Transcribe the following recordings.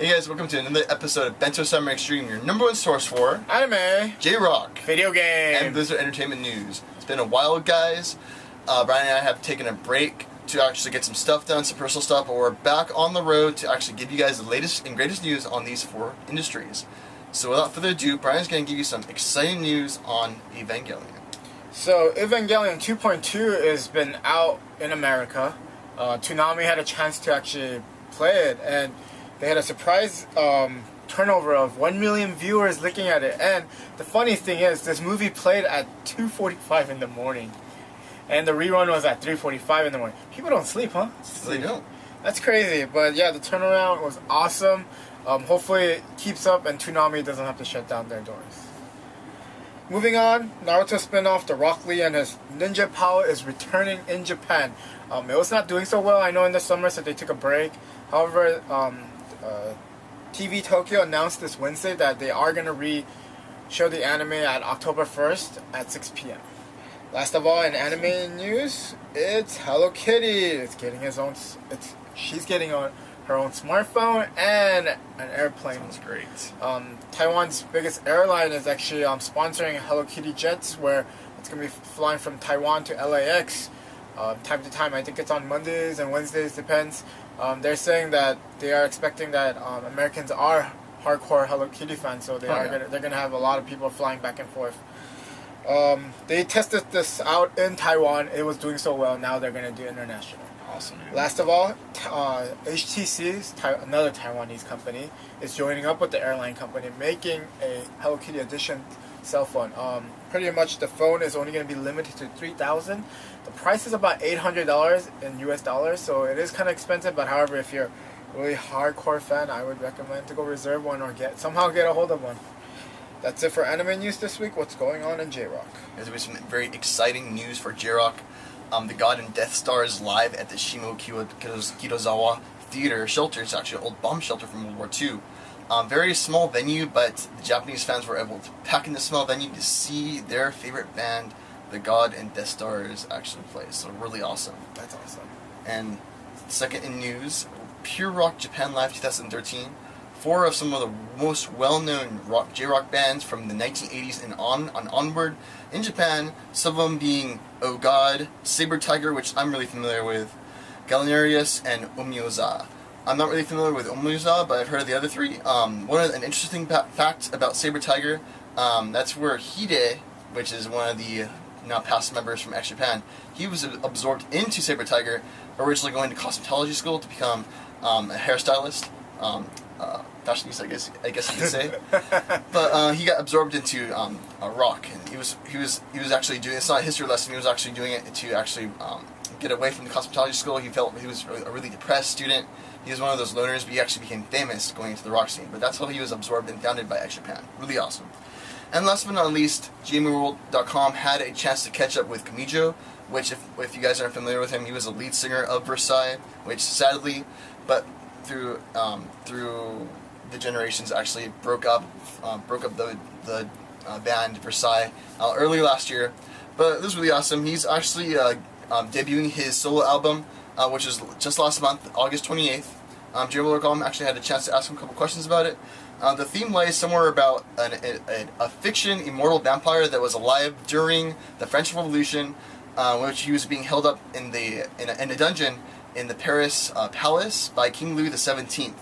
Hey guys, welcome to another episode of Bento Xtreme, your number one source for anime, JRock, video game, and Blizzard Entertainment news. It's been a while, guys. Brian and I have taken a break to actually get some stuff done, some personal stuff, but we're back on the road to actually give you guys the latest and greatest news on these four industries. So without further ado, Brian's going to give you some exciting news on Evangelion. So Evangelion 2.2 has been out in America. Tonami had a chance to actually play it, and they had a surprise turnover of 1 million viewers looking at it. And the funny thing is, this movie played at 2:45 in the morning, and the rerun was at 3:45 in the morning. People don't sleep, huh? They don't. That's crazy. But yeah, the turnaround was awesome. Hopefully it keeps up and Tonami doesn't have to shut down their doors. Moving on, Naruto spin-off The Rock Lee and his ninja power is returning in Japan. It was not doing so well, I know, in the summer, so they took a break. However, TV Tokyo announced this Wednesday that they are going to re-show the anime at October 1st at 6 p.m. Last of all, in anime news, it's Hello Kitty. She's getting her own smartphone and an airplane. Sounds great. Taiwan's biggest airline is actually sponsoring Hello Kitty jets, where it's going to be flying from Taiwan to LAX. Time to time, I think it's on Mondays and Wednesdays, depends. They're saying that they are expecting that Americans are hardcore Hello Kitty fans, so they're gonna have a lot of people flying back and forth. They tested this out in Taiwan. It was doing so well. Now they're gonna do international. Awesome. Last of all, HTC, another Taiwanese company, is joining up with the airline company, making a Hello Kitty edition cell phone. Pretty much the phone is only going to be limited to 3,000. The price is about $800 in US dollars, so it is kind of expensive. But however, if you're a really hardcore fan, I would recommend to go reserve one or somehow get a hold of one. That's it for anime news this week. What's going on in JRock? There's been some very exciting news for JRock. The God and Death Star is live at the Shimo Kitazawa Theater Shelter. It's actually an old bomb shelter from World War II. Very small venue, but the Japanese fans were able to pack in the small venue to see their favorite band, the God and Death Stars, actually play. So really awesome. That's awesome. And second in news, Pure Rock Japan Live 2013. Four of some of the most well-known J-Rock bands from the 1980s and onward in Japan, some of them being Oh God, Saber Tiger, which I'm really familiar with, Gallinarius, and Omyoza. I'm not really familiar with Omyoza, but I've heard of the other three. An interesting fact about Saber Tiger, that's where Hide, which is one of the now past members from X Japan, he was absorbed into Saber Tiger, originally going to cosmetology school to become a hairstylist. Fashionista, I guess you could say. But he got absorbed into rock, and he was actually doing. It's not a history lesson. He was actually doing it to actually get away from the cosmetology school. He felt he was a really depressed student. He was one of those loners, but he actually became famous going into the rock scene. But that's how he was absorbed and founded by X Japan. Really awesome. And last but not least, GamerWorld.com had a chance to catch up with Kamijo, which, if you guys aren't familiar with him, he was the lead singer of Versailles, which sadly, but through the generations, actually broke up the band Versailles early last year. But this was really awesome. He's actually debuting his solo album, which was just last month, August 28th. JRock actually had a chance to ask him a couple questions about it. The theme lies somewhere about a fiction immortal vampire that was alive during the French Revolution, which he was being held up in a dungeon in the Paris palace by King Louis XVII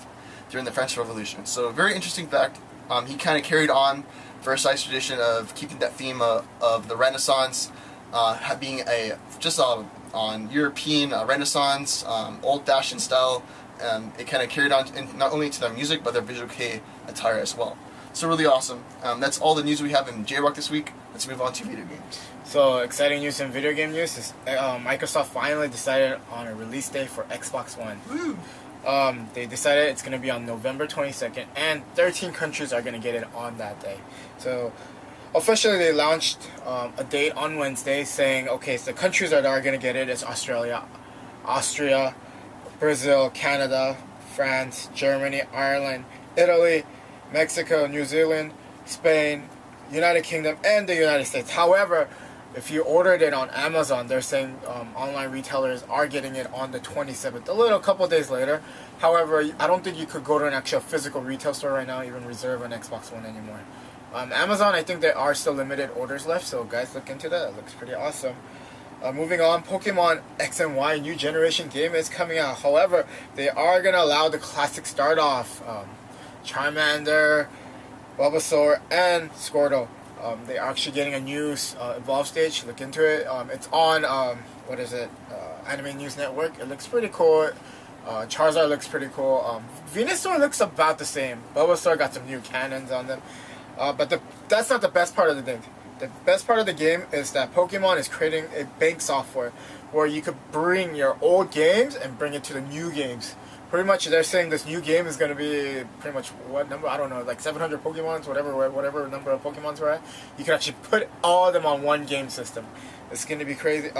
during the French Revolution. So a very interesting fact. He kind of carried on Versailles tradition of keeping that theme of the Renaissance, being on European Renaissance, old-fashioned style. It kind of carried on not only to their music, but their visual kei attire as well. So really awesome. That's all the news we have in JRock this week. Let's move on to video games. So exciting news in video game news is Microsoft finally decided on a release date for Xbox One. Woo! They decided it's going to be on November 22nd, and 13 countries are going to get it on that day. So officially they launched a date on Wednesday saying, okay, so the countries that are going to get it is Australia, Austria, Brazil, Canada, France, Germany, Ireland, Italy, Mexico, New Zealand, Spain, United Kingdom, and the United States. However, if you ordered it on Amazon, they're saying online retailers are getting it on the 27th, a couple of days later. However, I don't think you could go to an actual physical retail store right now, even reserve an Xbox One anymore. Amazon, I think there are still limited orders left, so guys, look into that. It looks pretty awesome. Moving on, Pokemon X and Y new generation game is coming out. However, they are going to allow the classic start off. Charmander, Bulbasaur, and Squirtle. They are actually getting a new Evolve stage. Look into it. It's on, Anime News Network. It looks pretty cool. Charizard looks pretty cool. Venusaur looks about the same. Bulbasaur got some new cannons on them. But that's not the best part of the game. The best part of the game is that Pokemon is creating a bank software where you could bring your old games and bring it to the new games. Pretty much, they're saying this new game is going to be pretty much what number? I don't know, like 700 Pokemons, whatever number of Pokemons we're at. You can actually put all of them on one game system. It's going to be crazy.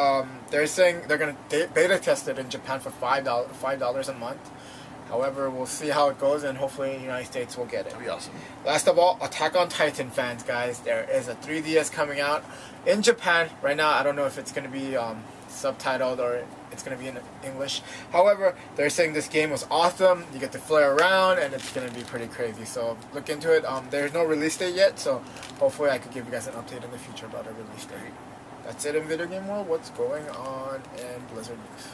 They're saying they're going to beta test it in Japan for $5 a month. However, we'll see how it goes, and hopefully the United States will get it. That'd be awesome. Last of all, Attack on Titan fans, guys. There is a 3DS coming out in Japan. Right now, I don't know if it's going to be subtitled or it's going to be in English. However, they're saying this game was awesome. You get to fly around, and it's going to be pretty crazy. So look into it. There's no release date yet, so hopefully I could give you guys an update in the future about a release date. That's it in video game world. What's going on in Blizzard news?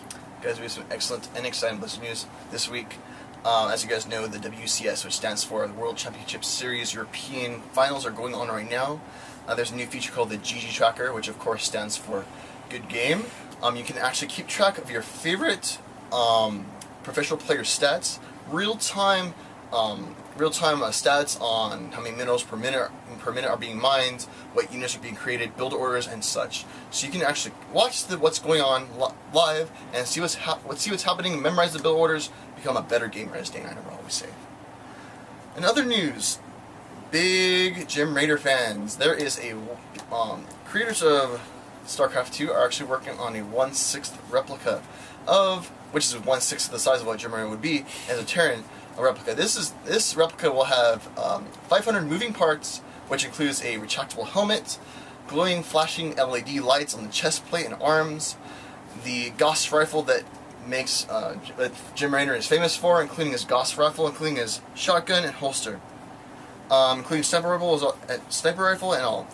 Guys, we have some excellent and exciting Blizzard news this week. As you guys know, the WCS, which stands for the World Championship Series European Finals, are going on right now. There's a new feature called the GG Tracker, which of course stands for Good Game. You can actually keep track of your favorite professional player stats, real-time stats on how many minerals per minute are being mined, what units are being created, build orders, and such. So you can actually watch what's going on live and see what's happening, memorize the build orders, become a better gamer, as Dana and I will always say. In other news, big Gem Raider fans, there is a creators of StarCraft 2 are actually working on a 1/6 replica of, which is 1/6 of the size of what Gem Raider would be as a Terran. A replica. This replica will have 500 moving parts, which includes a retractable helmet, glowing, flashing LED lights on the chest plate and arms, the Gauss rifle that Gem Raider is famous for, including his Gauss rifle, including his shotgun and holster, including sniper rifle and all.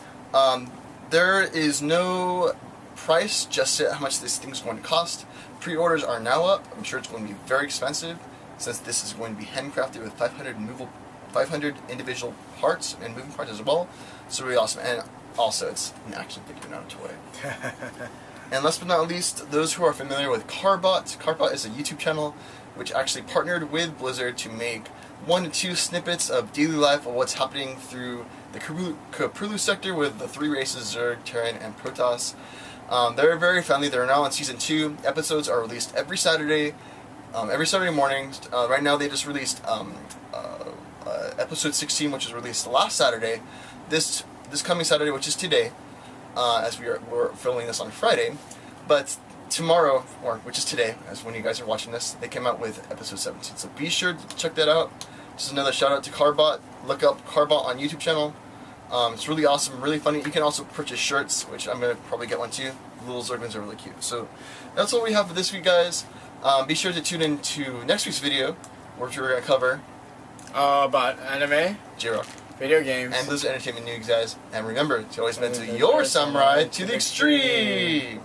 There is no price just yet how much this thing's going to cost. Pre-orders are now up. I'm sure it's going to be very expensive, since this is going to be handcrafted with 500 individual parts and moving parts as well. So really awesome. And also, it's an action figure, not a toy. And last but not least, those who are familiar with Carbot. Carbot is a YouTube channel which actually partnered with Blizzard to make 1 to 2 snippets of daily life of what's happening through the Kapulu sector with the 3 races, Zerg, Terran, and Protoss. They're very friendly. They're now on Season 2. Episodes are released every Saturday morning. Right now they just released episode 16, which was released last Saturday. This coming Saturday, which is today, as we're filming this on Friday. But tomorrow, or which is today, as when you guys are watching this, they came out with episode 17. So be sure to check that out. Just another shout out to Carbot. Look up Carbot on YouTube channel. It's really awesome, really funny. You can also purchase shirts, which I'm going to probably get one too. The little Zerglings are really cute. So that's all we have for this week, guys. Be sure to tune in to next week's video, which we're going to cover about anime, JRock, video games, and Blizzard Entertainment news, guys. And remember to always mentor your samurai to the extreme.